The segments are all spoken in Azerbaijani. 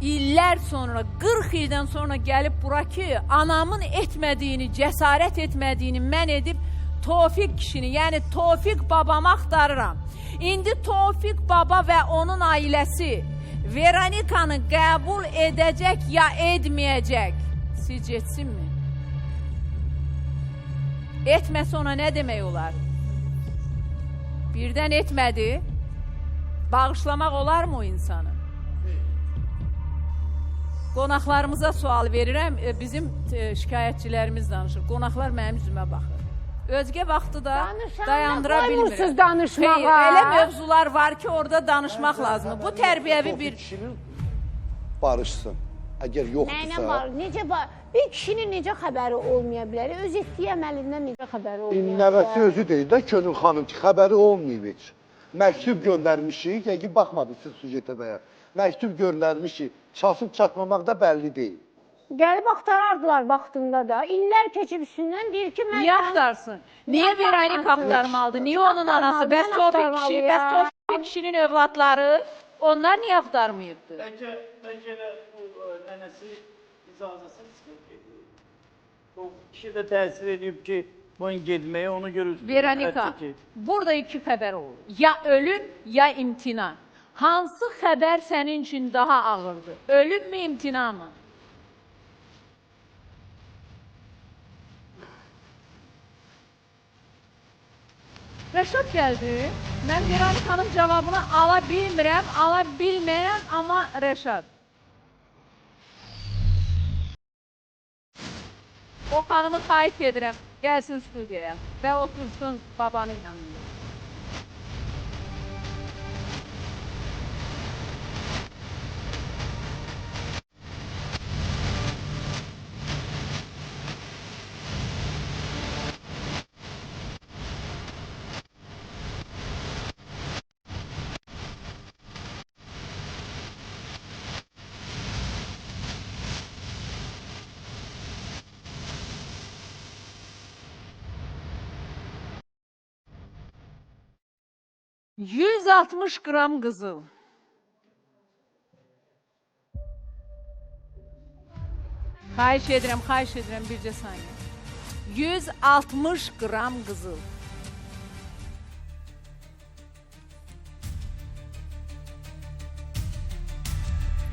illər sonra, 40 ildən sonra gəlib bura ki, anamın etmədiyini, cəsarət etmədiyini mən edib Tofiq kişini, yəni Tofiq babamı axtarıram. İndi Tofiq baba və onun ailəsi Veronikanı qəbul edəcək ya etməyəcək? Sizcə etsinmi? Etməsə ona nə demək olar? Birdən etmədi. Bağışlamaq olarmı o insanı? Qonaqlarımıza sual verirəm. Bizim şikayətçilərimiz danışır. Qonaqlar mənim üzümə baxır. Özgə vaxtı da dayandıra bilmirəm. Danışmağa. Xeyr, elə mövzular var ki, orada danışmaq lazımdır. Bu tərbiyəvi bir... Kişinin barışsın. Əgər yoxdursa... Necə bir kişinin necə xəbəri olmaya bilər? Öz etdiyi əməlindən necə xəbəri olmaya bilər? Nəvəsi özü deyil də Könül xanım ki, xəbəri olmayıb heç. Məktub göndərmişik, yəqin baxmadınız siz sujetə bəyər. Məktub göndərmişik, çatıb çatmamaq da bəlli deyil. Gəlib axtarardılar vaxtında da. İllər keçib üstündən deyir ki, mən... Niyə axtarsın? Niyə Veronika axtarmalıdır? Niyə onun anası? Bəs Tofiq kişi, bəs Tofiq kişinin övladları, onlar niyə axtarmayıbdır? Bəlkə də bu nənəsi icazəsiz o kişi də təsir edib ki, bunun getməyə onu görür. Veronika, burada iki xəbər olur. Ya ölüm, ya imtina. Hansı xəbər sənin üçün daha ağırdır? Ölüm mü, imtina mı? Rəşad gəldi. Mən Veronikanın cavabını ala bilməyəm, amma Rəşad. O xanımı xahiş edirəm, gəlsin studiyaya və otursun babanın yanında. $160 qram qızıl. Xahiş edirəm, bircə saniyə. 160 qram qızıl.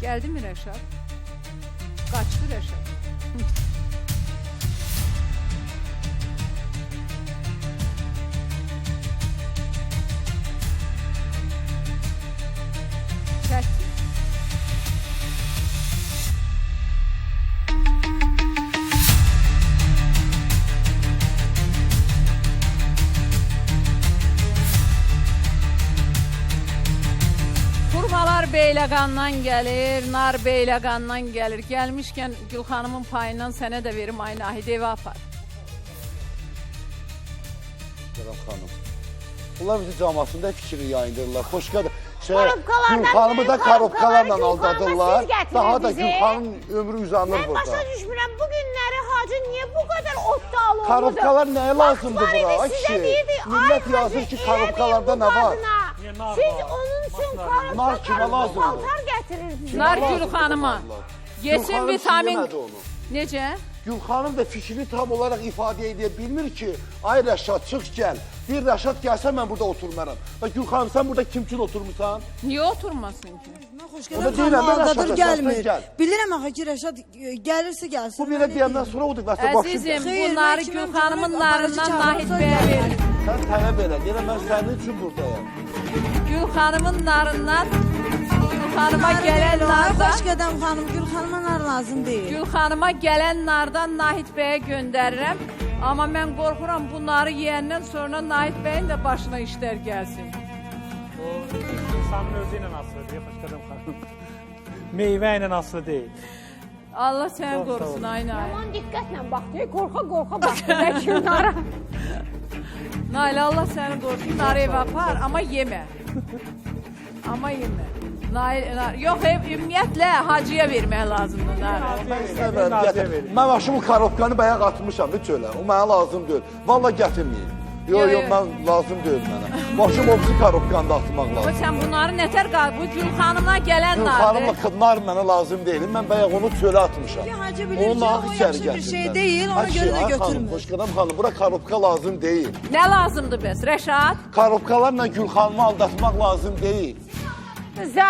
Gəldi mi Rəşad? Qaçdı Rəşad. Xurmalar Beyləqandan gəlir, nar Beyləqandan gəlir. Gəlmişkən Gülxanımın payından sənə də verim, ay Nahid, evə apar. Gələm xanım. Bunlar bizi camasında fikri yayındırırlar. Xoş gəlir. Gülxanımı da korobkalarla aldadırlar. Daha da bizi. Gülxanın ömrü uzanır Mən burada. başa düşmürəm, bu günləri Hacı niyə bu qədər otdalı olmadı? Korobkalar nəyə lazımdır bura? Vaxt var idi, sizə deyirdi, Millət yazır ki, korobkalarda nə var? Siz onun üçün Nar kimə lazımdır? paltar gətirirsiniz. Nar Gülxanıma. Yesin Gülxanım vitamin... silmədi onu. Necə? Gülxanım da fikrini tam olaraq ifadə edə bilmir ki, ay Rəşad, çıx gəl. Bir Rəşad gəlsə mən burada oturmaram. Və Gülxanım, sən burada kim üçün oturmursan? Niyə oturmasın ki? Mən xoş O da gələm, deyirəm, xanım mən aldadır, Rəşada gəlmir. səslə gəl. Bilirəm axı ki, Rəşad gəlirsə gəlsin. Bu belə deyəndən sonra odur, bəs o başım. Əzizim, Xeyr, bunları mən kiməm, Gülxanımın kiməm, narından aparıcı Nahid çağırırsa bəyə gəlir. verir. Sən tələb elə, deyirəm, mən sənin üçün buradayım. Gülxanımın narından Gülxanıma gələn nardan Xoş qədəm xanım, Gülxanıma nar lazım deyil. Gülxanıma gələn nardan Nahid bəyə göndərirəm. Amma mən qorxuram bu narı yeyəndən sonra Nahid bəyin də başına işlər gəlsin. O insanın özü ilə asılı deyil, xoş qədəm xanım. Meyvə ilə asılı deyil. Allah səni qorusun, ay Nahid. Aman diqqətlə baxdı, qorxa baxdı həkimlara. Nailə, Allah səni qorusun, narı evə apar, amma yemə. Amma yemə. Yox, ümumiyyətlə hacıya vermək lazımdır narı. Mən istəmirəm, gətir. Mən başımı korobkanı bayaq atmışam, bir çölə. O mənə lazım deyil. Valla gətirməyin. Yo, mən lazım deyil mənə. Başım obsu korobkanı da atmaq Bu lazım. sən bunları nətər qal? Bu Gül xanımla gələn Gül nardır. xanımla nar mənə lazım deyil. Mən bayaq onu çölə atmışam. Ya hacı bilir Onu ki, nağı o içəri yaxşı bir şey gətirdim. deyil, ona görə də götürmür. Xoşqədəm xanım, bura korobka lazım deyil. Nə lazımdır bəs? Rəşad? Korobkalarla Gül xanımı aldatmaq lazım deyil. Za,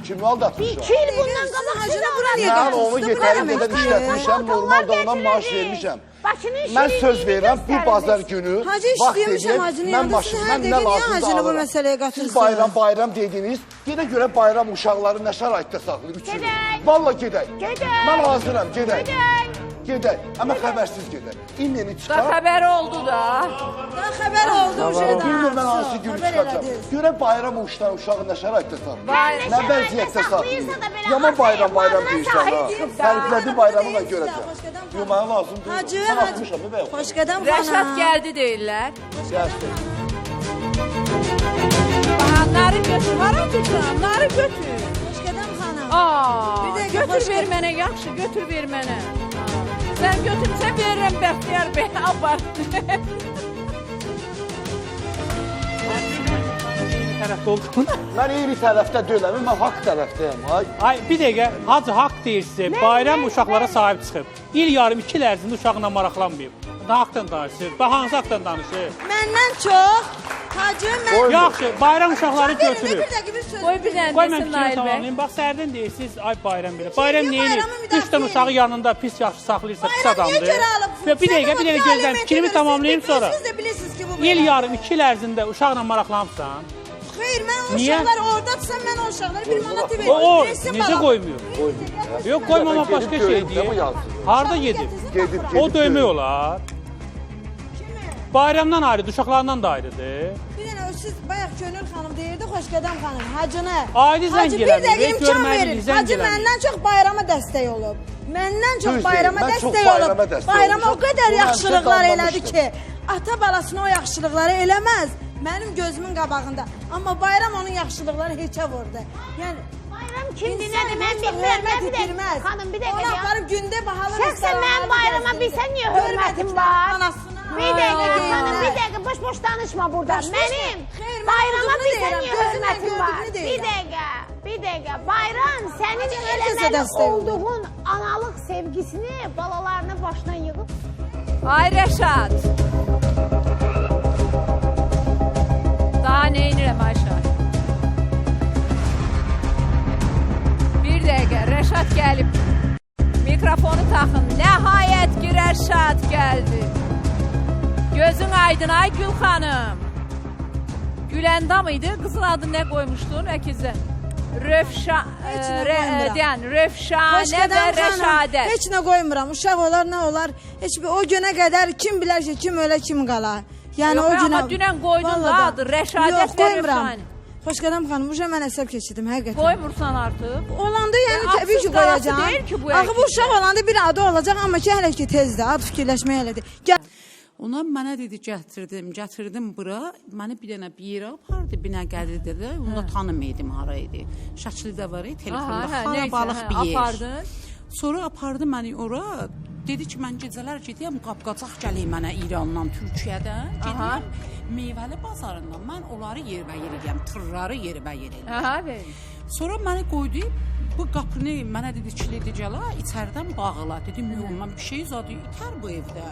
Kimi aldatmışam? 2 il bundan qabaq Hacını bura niyə Mən onu götürsün? yetəri qədər işlətmişəm, normal da ona maaş vermişəm. Mən söz verirəm, bu bazar günü Hacı vaxt işləyəmişəm edin, hacını mən yanında. maşın, Siz mən hər nə dəqiqə niyə lazımsa hacını bu alıram. məsələyə Siz qatırırsınız? bayram dediniz, gedə görə bayram uşaqları nə şəraitdə saxlayıb? Gedək. Valla gedək. Gedək. Mən hazıram, gedək. Gedək. Gedək, amma xəbərsiz gedək. İmyeni Da çıxar. xəbəri oldu da. Daha xəbər oldu o şeydən. Bilmir mən hansı gün Xəbər çıxacam. elədiniz. Görə bayram uşağı nə şəraitdə saxlayıb? Vay, Nə vəziyyətdə saxlayıb? saxlayırsa da belə Yaman bayram atayım, deyirsən ha. sahib Fərqlədi bayramı da Deyirsən, görəcəm. Xoşqədəm Yo, mənə lazım deyil. Hacı, Mən hacı. atmışam, bəbəy. Xoşqədəm Rəşad xanım. gəldi deyirlər. Gəlsin. Aha, narı götür. Hara götür? Narı götür. Xoşqədəm xanım. Aa, Bir dəqiqə, götür başqa- ver mənə, yaxşı, götür ver mənə. Sən götürsən verirəm Bəxtiyar bəy, apar. Tərəfdə olduğunu. Mən eyni tərəfdə deyiləm, mən haqq tərəfdəyəm. Ay. Ay, bir dəqiqə, hacı haqq deyirsə, bayram uşaqlara sahib çıxıb. İl yarım 2 il ərzində uşaqla maraqlanmayıb. Nə haqdan danışır? Bax, hansı haqdan danışır? Məndən çox hacı mən... Yaxşı, bayram uşaqları götürür. Bir dəqiqə bir söz. Qoy bir dənə Qoy mən desin fikrimi Nail bəy. tamamlayayım. Bax, sərdən deyirsiniz, ay bayram belə. Bayram Niyə neyini? bayramı müdafiə 3 dənə uşağı yanında pis yaxşı saxlayırsa pis Bayram niyə adamdır. görə alıb? Və bir dəqiqə gözləm. Fikrimi tamamlayayım sonra. Siz də bilirsiniz ki, bu İl belə. yarım 2 il ərzində uşaqla maraqlanmısan. Xeyr, mən o Niyə? uşaqlar oradadırsa, mən o uşaqlara bir manat verim. O, Versin necə bana. qoymuyor? Yox, qoymamaq başqa Gedib şey görüm də bu deyil. yazsın. Harda gedib? Gedib, O gedib döymək görüm. olar. Bayramdan ayrıdır, uşaqlardan da ayrıdır. Bir dənə o siz bayaq Könül xanım deyirdi, Xoşqədəm xanım, hacını. Aile zəng Hacı bir eləmir, dəqiqə imkan görməlidir, verin. zəng Hacı eləmir. məndən çox bayrama dəstək olub. Məndən çox Düz bayrama deyil, mən çox dəstək bayrama olub. dəstək Bayrama o olmuşam. qədər Bunu yaxşılıqlar həmişə elədi ki, ata balasına o yaxşılıqları eləməz. Mənim gözümün qabağında. Amma bayram onun yaxşılıqları heçə vurdu. Yəni bayram kimdir, İnsan nədir, mən heç vaxt bilmirəm, hörmət bir dəqiqə. itirməz. Xanım, bir dəqiqə Ona ya. aparıb gündə bahalı Şəxsən mən bayrama bilsən niyə hörmətim var? Anasına. Bir dəqiqə Ay, xanım, ay. bir dəqiqə boş-boş danışma burada. Boş-boş Mənim Xeyr, mən bayrama olduğunu bilsən deyirəm, niyə gözümlə hörmətim var? gördüyümü Bir deyirəm. dəqiqə, bir dəqiqə. Bayram sənin herkese eləməli dəstək olur. olduğun analıq sevgisini balalarına başına yığıb Ay Rəşad. Daha nə edirəm Ayşə? Bir dəqiqə, Rəşad gəlib. Mikrofonu taxın. Nəhayət ki, Rəşad gəldi. Gözün aydın, ay Gül xanım. Güləndam idi, qızın adını nə qoymuşdun əkizdə? Rövşanə və Rəşadət. Heç nə qoymuram. Uşaq olar, nə olar? Heç bir o günə qədər kim bilər ki, kim ölə, kim qala. Yəni Yox, o günə. amma dünən qoydun da Vallahi adı, Rəşadət Yox, və qoymuram. Rövşanə. Xoşqədəm xanım, bu mən əsəb keçirdim həqiqətən. Qoymursan artıq. Olanda yəni Adsız təbii ki qalası qoyacağam. deyil ki bu Axı bu əkizdə. uşaq olanda bir adı olacaq, amma ki hələ ki tezdir. Ad fikirləşmək elədir. Gəl. Ona mənə dedi gətirdim bura. Məni bir dənə bir yerə apardı, Binəqədi dedi. Onu da tanımıydım hara idi. Şəkildə var idi telefonda. Xarabalıq bir yer. Apardın. Sonra apardı məni ora. Dedi ki, mən gecələr gedəyəm, qapqacaq gələyim mənə İrandan, Türkiyədən. Gedəyəm meyvəli bazarından. Mən onları yerbəyer eləyəm, tırları yerbəyer eləyəm. Aha, bəy. Sonra məni qoydu, bu qapını mənə dedi kilidi gələ, içəridən bağla. Dedim, yox, mən bir şey zadı itər bu evdə.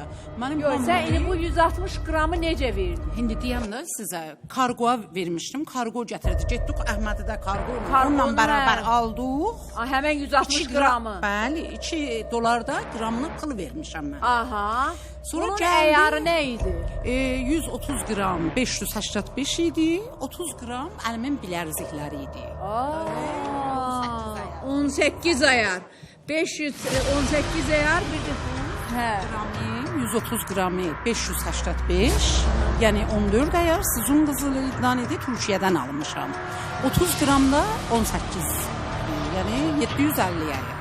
Mənim Yox, sən indi bu 160 qramı necə verdin? İndi deyəm də sizə, kargoya vermişdim, kargo gətirdi. Getdik Əhmədidə kargo ilə, Kargonu, onunla bərabər hə. aldıq. Həmən 160 qramı. Bəli, 2 dollarda qramını pul vermişəm mən. Aha. Sonra Bunun gəldi. əyarı nə idi? 130 qram 585 idi, 30 qram əlimin bilərzikləri idi. 18 ayar. 518 ayar bir də. Hə. Qramı 130 qramı 585, yəni 14 ayar Sizun qızılından idi, Türkiyədən almışam. 30 qramda 18, yəni 750 ayar.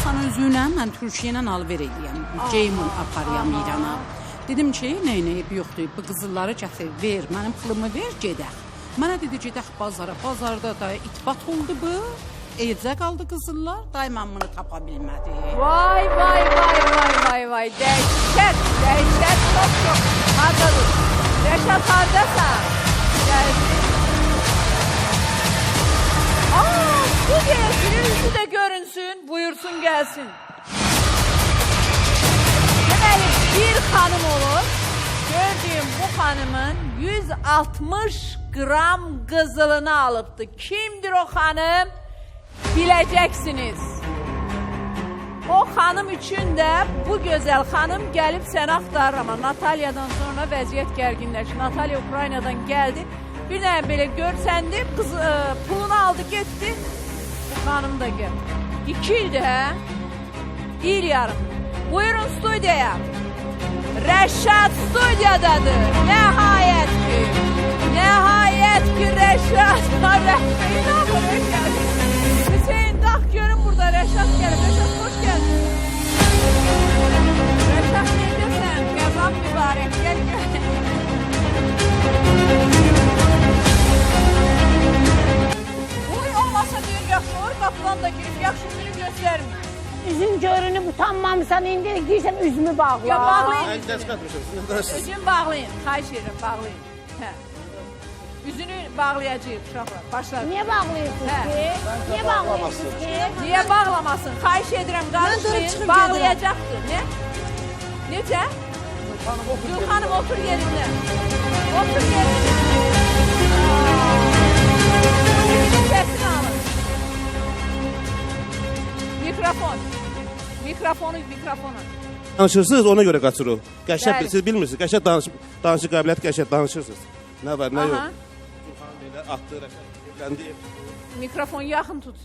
Sana özünə mən Türkiyədən alver eləyəm. Ceymun aparıyam İrana. Dedim ki, nə yoxdur, bu qızılları gətir, ver, mənim pulumu ver, gedək. Mənə dedi gedək bazara. Bazarda da itbat oldu bu. evdə qaldı qızıllar, daimamını tapa bilmədi. Vay vay vay vay vay vay. Dəhşət, dəhşət çox. Hardadır? Rəşad hardasan? Gəlsin. Studiyaya yüzü də görünsün, buyursun gəlsin. Deməli, bir xanım olur. Gördüyüm bu xanımın 160 qram qızılını alıbdı. Kimdir o xanım? Biləcəksiniz. O xanım üçün də bu gözəl xanım gəlib səni axtarır. Amma Natalyadan sonra vəziyyət gərginləşir. Natalya Ukraynadan gəldi. Bir dənə belə görsəndi, pulunu aldı, getdi. Bu xanım da gəldi. 2 ildir, hə? İl yarım. Buyurun studiyaya. Rəşad studiyadadır. Nəhayət ki. Nəhayət ki Rəşad. Hüseyin, qalx görün burada Rəşad gəlib. Rəşad, hoş gəldin. Rəşad, necəsən? Qəzam mübarək. Gəl, gəl. Uy, olmasa deyir, yaxşı olur. Qapıdan da girib, yaxşı günü göstərmir. Üzün görünüb utanmamısan, indi deyirsən üzümü bağla. Ya bağlayın üzünü. Üzünü bağlayın. Xahiş edirəm, bağlayın. Hə. Üzünü bağlayacağıq uşaqlar. Başlayın. Niyə bağlayırsınız Hə. ki? Niyə bağlayırsınız ki? Niyə bağlamasın? Xahiş edirəm, qarışmayın. Bağlayacaqdır. Ne? Necə? Gülxanım, otur yerində. Otur yerində. Səsini alın. Mikrofon. Mikrofonu. Danışırsınız, ona görə qaçırıq. Qəşəng, Bəli. siz bilmirsiniz, qəşəng danışıq qabiliyyəti qəşəng danışırsınız. Nə var, nə yox. Aha. Belə atdı, evləndi. Mikrofon yaxın tut.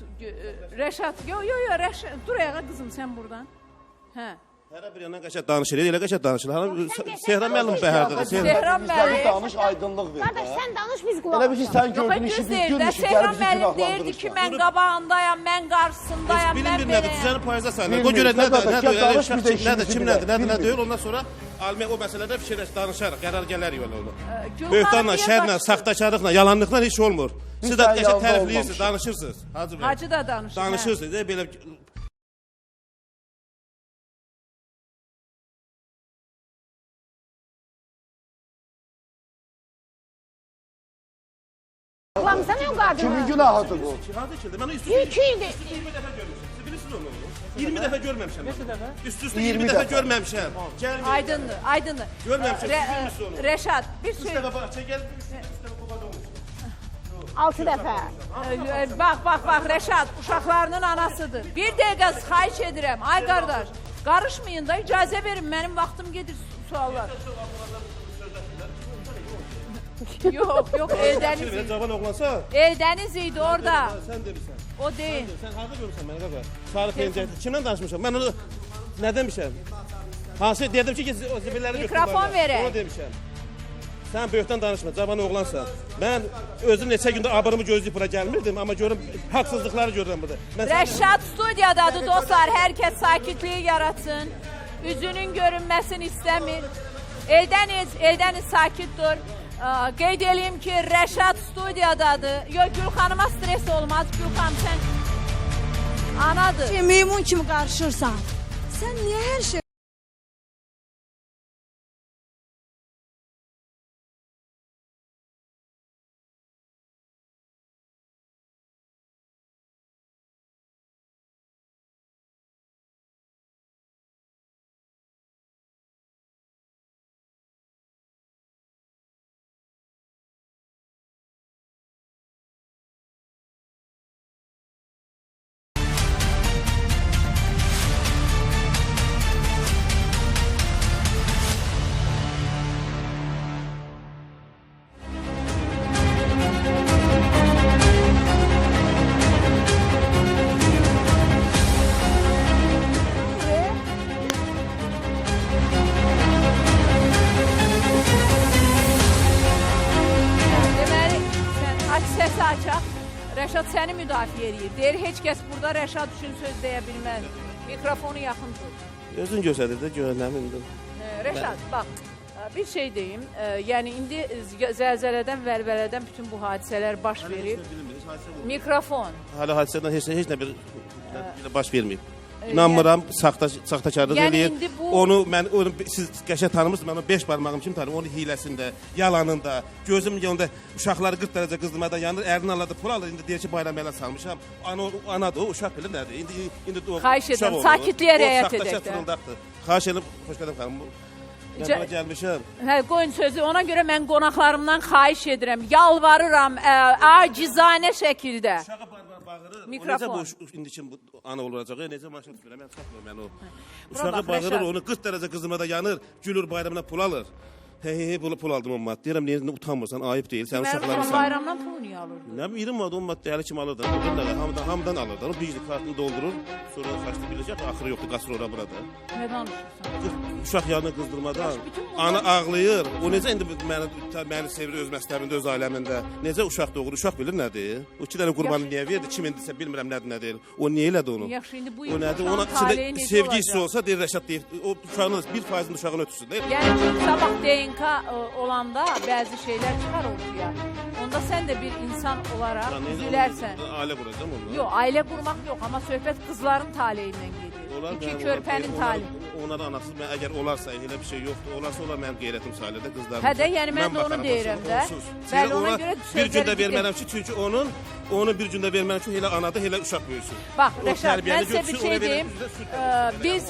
Rəşad, yo, Rəşad. Dur ayağa qızım sən buradan. Hə. Hər bir yandan qəşəng danışır, elə qəşəng danışır. Sehra müəllim bəhərdir. Sehran müəllim. Danış, aydınlıq ver. Qardaş, sən danış, biz qulaq Elə bir ki, sən Yox, gördün işi, düz biz deyir də. görmüşük, Sehran gəlib bizi müəllim deyirdi ki, günahlandırırsan. mən qabağındayam, mən qarşısındayam, Biz mən bilim nədir, beləyəm. düzəni payıza sayılır. Bilmiyor, O görə sən danış, nədir, danış, bir də nədir, işimizi kim bilək, nədir, nə bilmiyor. deyir, ondan sonra almaya o məsələdə fikirləş, danışarıq, qərar gələr yola onu. Gülxanım Böhtanla, niyə şərlə, qaçdı? saxtakarlıqla, yalanlıqla heç olmur. Siz də sən qəşəng yalnız tərifləyirsiniz, olmamışsın. danışırsınız. Hacı bəy. Hacı da danışır. hə. Danışırsınız, belə Bağlamısan o qadını. Kimin günahıdır bu? Hadi kildi, mən üst-üstə 2 ildir. 20 dəfə görmüşəm. Siz bilirsiniz onu. 20 dəfə görməmişəm. Neçə dəfə? Üst-üstə 20 20 dəfə dəfə. görməmişəm. Gəlmir. Aydındır. Görməmişəm, siz bilirsiniz onu. Rəşad, bir Üç söz. dəfə bahçə gəlib, üç dəfə babada olmuş. 6 dəfə. Bax, Rəşad uşaqlarının anasıdır. Bir dəqiqə xahiş edirəm. Ay qardaş, qarışmayın da, icazə verin. Mənim vaxtım gedir suallar. Yox, Eldəniz Belə idi. cavan oğlansa, Eldəniz idi orada. sən demirsən. O deyil. Sən harda görmüsən məni qaqa? Sarı pencəkdə. Kimdən danışmışam? Mən onu nə demişəm? Hansı dedim ki, o zibilləri Mikrofon verək. Onu demişəm. Sən böyükdən danışma, cavan oğlansan. Mən özüm neçə gündə abırımı gözləyib bura gəlmirdim, amma görüm haqsızlıqları görürəm burada. Rəşad studiyadadır dostlar. Hər kəs sakitliyi yaratsın. Üzünün görünməsini istəmir. Eldəniz sakit dur. Qeyd edeyim ki, Rəşad studiyadadır. Yox, Gülxanıma stres olmaz. Gülxan, sən anadır. Meymun kimi qarışırsan. Sən niyə hər şey Rəşad səni müdafiə edir. Deyir, heç kəs burada Rəşad üçün söz deyə bilməz. Mikrofonu yaxın tut. Özün göstərir də, görünəmindir. Rəşad, bax, Bir şey deyim, yəni indi zəlzələdən, vəlvələdən bütün bu hadisələr baş verir. Mikrofon. Hala hadisədən heç nə bir baş verməyib. İnanmıram, saxtakarlıq Yəni eləyir. indi bu- Onu siz qəşəng tanımırsınız, mən onu 5 barmağım kimi tanıyım. Onun hiləsində, yalanında, gözüm yolunda uşaqları 40 dərəcə qızdırmada yanır, ərini aladı, pul alır. İndi deyir ki, bayram elə salmışam. Anadır o, uşaq bilir nədir. İndi o Xahiş uşaq edirəm, olur. sakitliyə riayət O saxtaşa edək də. fırıldaqdır. Xahiş edirəm, xoş gəldin xanım. Mən bura gəlmişəm. Hə, qoyun sözü. Ona görə mən qonaqlarımdan xahiş edirəm, yalvarıram, acizanə şəkildə. Uşağı bağırır. Mikrofon. O necə bu indiki bu ana olacaq? Necə maşın düşmür? Mən çatmıram mən o. Bura Uşağı bax, bağırır, Rəşad. onu 40 dərəcə qızmada yanır, gülür bayramına pul alır. Hey, pul aldım 10 manat. Deyirəm, niyə utanmırsan? Ayıb deyil. Sən uşaqları Mən sən. bayramdan pulu niyə alırdı? Nə bilim 20 manat 10 manat dəli kimi alırdı. Hamıdan alırdı. O bir kartını doldurur. Sonra xaçlı biləcək, axırı yoxdur, qasır ora burada. Nə danışırsan? Uşaq yanına qızdırmadan bütün bunlar- ana ağlayır. O necə indi məni sevir öz məstəbində, öz ailəmində. Necə uşaq doğurur? Uşaq bilir nədir? O 2 dənə qurbanı niyə verdi? Kim indisə bilmirəm nədir, nə deyil. O niyə elədi onu? Yaxşı, indi bu O nədir? uşağın Ona taleyi içində necə sevgi hissi olacaq? olsa deyir Rəşad deyir. O uşağın 1%-nin uşağın ötüsün. Deyir. Yəni ki, sabah DNK olanda bəzi şeylər çıxar ortaya. Onda sən də bir insan olaraq üzülərsən. Ailə quracam onunla. Yox, ailə qurmaq yox, amma söhbət qızların taleyindən gedir. İki körpənin taleyi. Onların anası, əgər olarsa, elə bir şey yoxdur, olarsa onlar mənim qeyrətim sayılır da qızlarım. Hə də, yəni mən də onu deyirəm də. Bəli, ona görə bir gündə sözləri vermərəm ki, çünki onu bir gündə vermərəm ki, elə anadır, elə uşaq böyüsün. Bax, O Rəşad, tərbiyəni mən sizə bir götürsün, şey ona verən deyim. üzrə süd Biz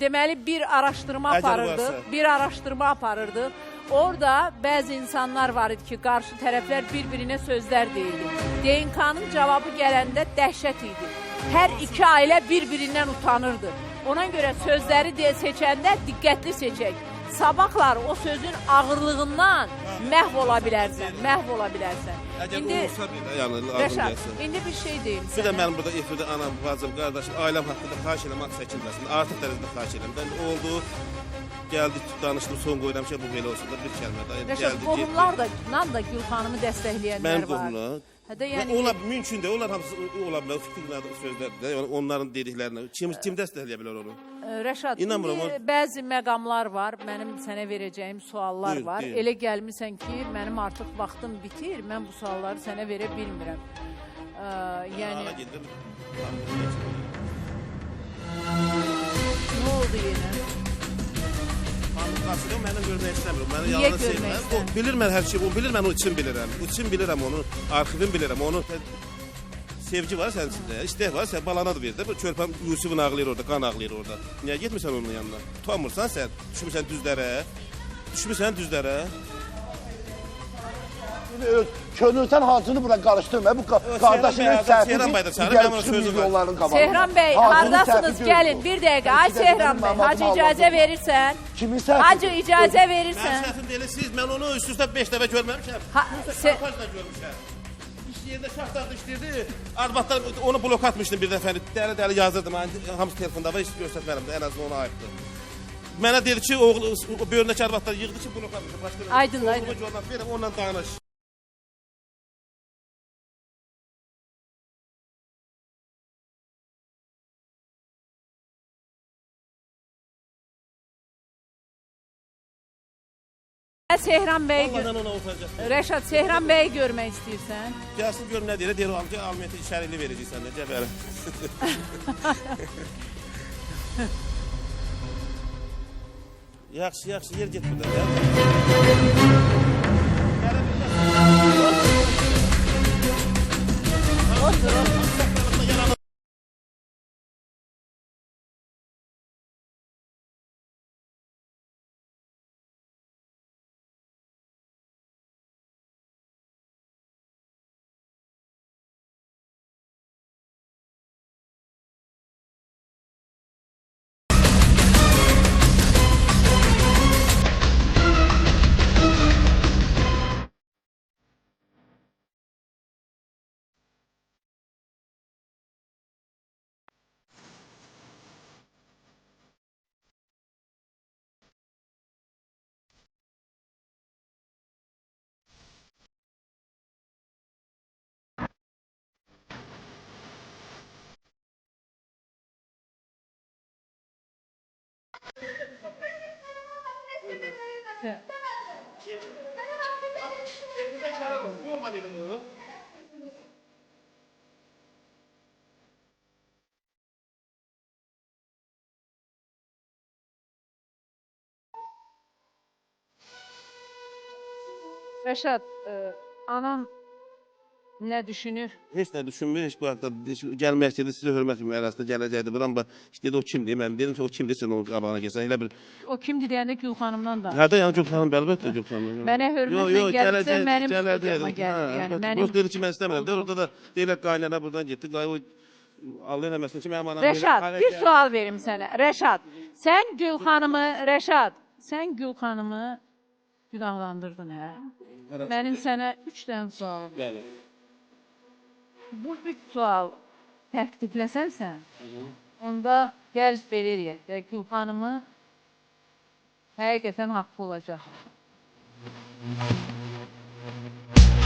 deməli bir araşdırma Əgər aparırdıq. varsa. Bir araşdırma aparırdıq. Orada bəzi insanlar var idi ki, qarşı tərəflər bir-birinə sözlər deyildi. DNK-nın cavabı gələndə dəhşət idi. Hər iki ailə bir-birindən utanırdı. Ona görə sözləri seçəndə diqqətli seçək. Sabahlar o sözün ağırlığından məhv ola bilərsən, məhv ola bilərsən. Əgər İndi olursa belə, yəni Rəşad, ağırlayasın. indi bir şey deyim Bir də sənə. mənim burada efirdə anam, bacım, qardaşım, ailəm haqqında xahiş eləmək çəkilməsin. Artıq dərəcədə xahiş edirəm. Mən oldu, gəldik, danışdım, son qoyuram ki, bu belə olsun da bir kəlmə də. Rəşad, qohumlar da Gül xanımı dəstəkləyənlər Mənim var. qohumlar. Hə də yəni Onlar mümkündür, onlar hamısı ola bilər, fikirlər, sözlərdir. Yəni onların dediklərinə kim dəstəkləyə bilər onu? Rəşad, İnanmıram, indi bəzi məqamlar var, mənim sənə verəcəyim suallar Buyur, var. deyil. Elə gəlmisən ki, mənim artıq vaxtım bitir, mən bu sualları sənə verə bilmirəm. Yəni, Ana gedir. nə oldu yenə? Qasıqım məndən görmək istəmirəm. Məni Niyə yalan görmək sevmir. O istəmir? bilir mən hər şeyi, o bilir mən o için bilirəm. O için bilirəm onu, arxivin bilirəm onu. Sevgi var sənin içində, istək var, sən balana da ver də. Bu körpəm Yusufun ağlayır orada, qan ağlayır orada. Niyə getmirsən onun yanına? Utanmırsan sən, düşmüsən düzlərə. Düşmüsən düzlərə. Könülsən hacını bura qarışdırma. Bu qardaşının Sehran bəy də çağırır, mən ona sözüm var. onların qabağında. Sehran bəy, Hacının hardasınız? səhvi Gəlin, gördü. bir dəqiqə. Ay Sehran bəy, hacı icazə verirsən? Kimin səhvi? Hacı icazə Mən verirsən? səhvim deyil, siz mən onu üst-üstə 5 dəfə görməmişəm. Ha, Şarpajla görmüşəm. İş yerində şaxtarda işləyirdi. Arvadlar onu blok atmışdım bir dəfə. Dəli-dəli yazırdım. Hamısı telefonda var, heç göstərmərəm də, ən azından ona aiddir. Mənə dedi ki, oğlu böyründəki arvadlar yığdı ki, blok atmışım. Başqa Aydın, aydın. Oğluma görməm, verim, onunla danış. Sehran bəy, Onlardan ona oturacaq. Rəşad, Sehran bəyi görmək istəyirsən? Gəlsin görüm nə deyir, deyir o amca almiyətə işarəli verəcəksən də, gəbələ. Yaxşı, yaxşı, yer get burada. Rəşad, anam nə düşünür? Heç nə düşünmür, heç bu haqda gəlmək istədi, sizə hörmət kimi arasında gələcəkdi. Buran bax, istədi o kimdir? Mən dedim ki, o kimdir, sən onun qabağına gəlsən. Elə bir O kimdir deyəndə Gül xanımdan da. Hərdə yəni Gülxanım, əlbəttə Gülxanım. Mənə hörmətlə gəlsə mənim studiyama gəlir. Yəni mənim Yox, dedi ki, mən istəmirəm. De, orada da deyirlər qaynana buradan getdi. O Allah eləməsin ki, mənim anam... Rəşad, bir sual verim sənə. Rəşad, sən Gül xanımı günahlandırdın, hə? Mənim sənə 3 dənə sual. Bəli. Bu 3 sual təhdidləsən, onda gəl belə eləyək. Gül xanımı həqiqətən haqqı olacaq.